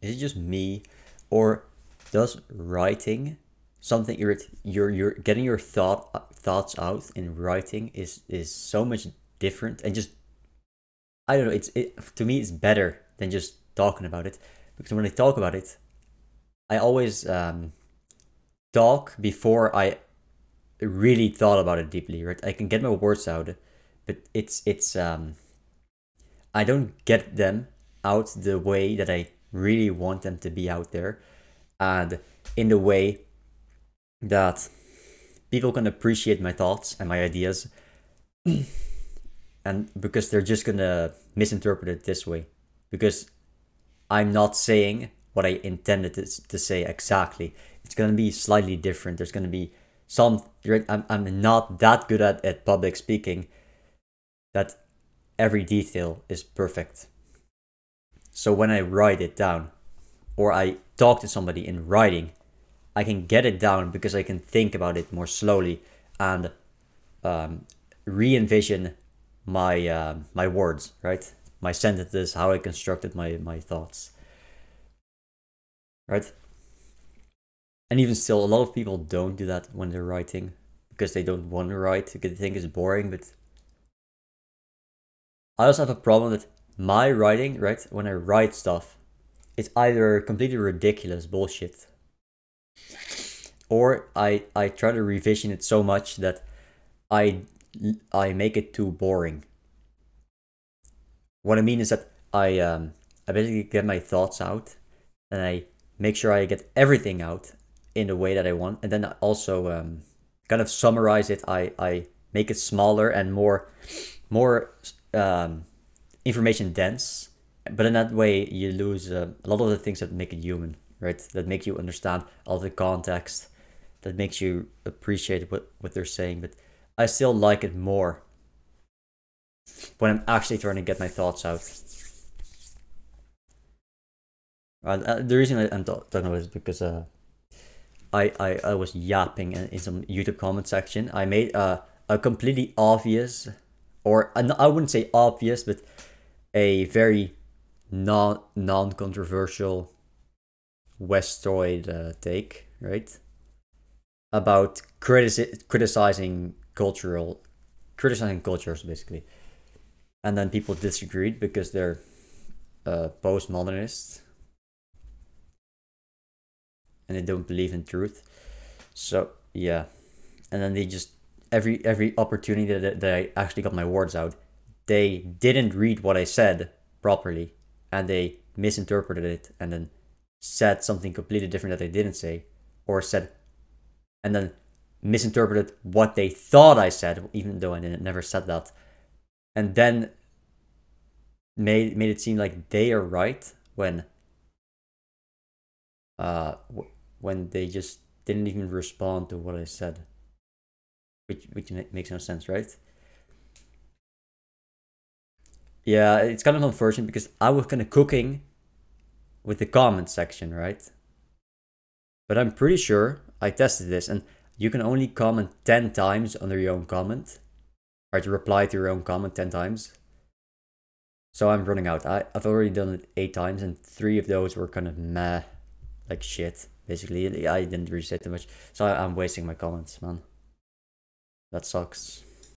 is it just me, or does writing something you're getting your thoughts out in writing is so much different and just I don't know. To me it's better than just talking about it because when I talk about it, I always talk before I really thought about it deeply. Right, I can get my words out, but it's I don't get them out the way that I really want them to be out there, and in the way that people can appreciate my thoughts and my ideas, and because they're just gonna misinterpret it this way, because I'm not saying what I intended to say exactly. It's gonna be slightly different. There's gonna be some. I'm not that good at public speaking that every detail is perfect. So when I write it down or I talk to somebody in writing, I can get it down because I can think about it more slowly and re-envision my words, right? My sentences, how I constructed my thoughts, right? And even still, a lot of people don't do that when they're writing because they don't want to write because they think it's boring. But I also have a problem that my writing, right? When I write stuff, it's either completely ridiculous bullshit, or I try to revision it so much that I I make it too boring. What I mean is that I basically get my thoughts out and I make sure I get everything out in the way that I want, and then I also kind of summarize it. I make it smaller and more information dense, but in that way you lose a lot of the things that make it human, right? That make you understand all the context, that makes you appreciate what they're saying. But I still like it more when I'm actually trying to get my thoughts out. The reason I'm talking about it is because I was yapping in some YouTube comment section. I made a completely obvious, or I wouldn't say obvious, but a very non controversial Westoid take, right? About criticizing cultures basically, and then people disagreed because they're postmodernists and they don't believe in truth. So yeah, and then they just every opportunity that I actually got my words out, they didn't read what I said properly, and they misinterpreted it, and then said something completely different that I didn't say, or said, and then misinterpreted what they thought I said, even though I never said that, and then made it seem like they are right uh when they just didn't even respond to what I said, which makes no sense, right? Yeah, it's kind of unfortunate because I was kind of cooking with the comment section, right? But I'm pretty sure I tested this, and you can only comment 10 times under your own comment, or to reply to your own comment 10 times. So I'm running out. I've already done it 8 times, and 3 of those were kind of meh, like shit, basically. I didn't really say too much. So I'm wasting my comments, man. That sucks.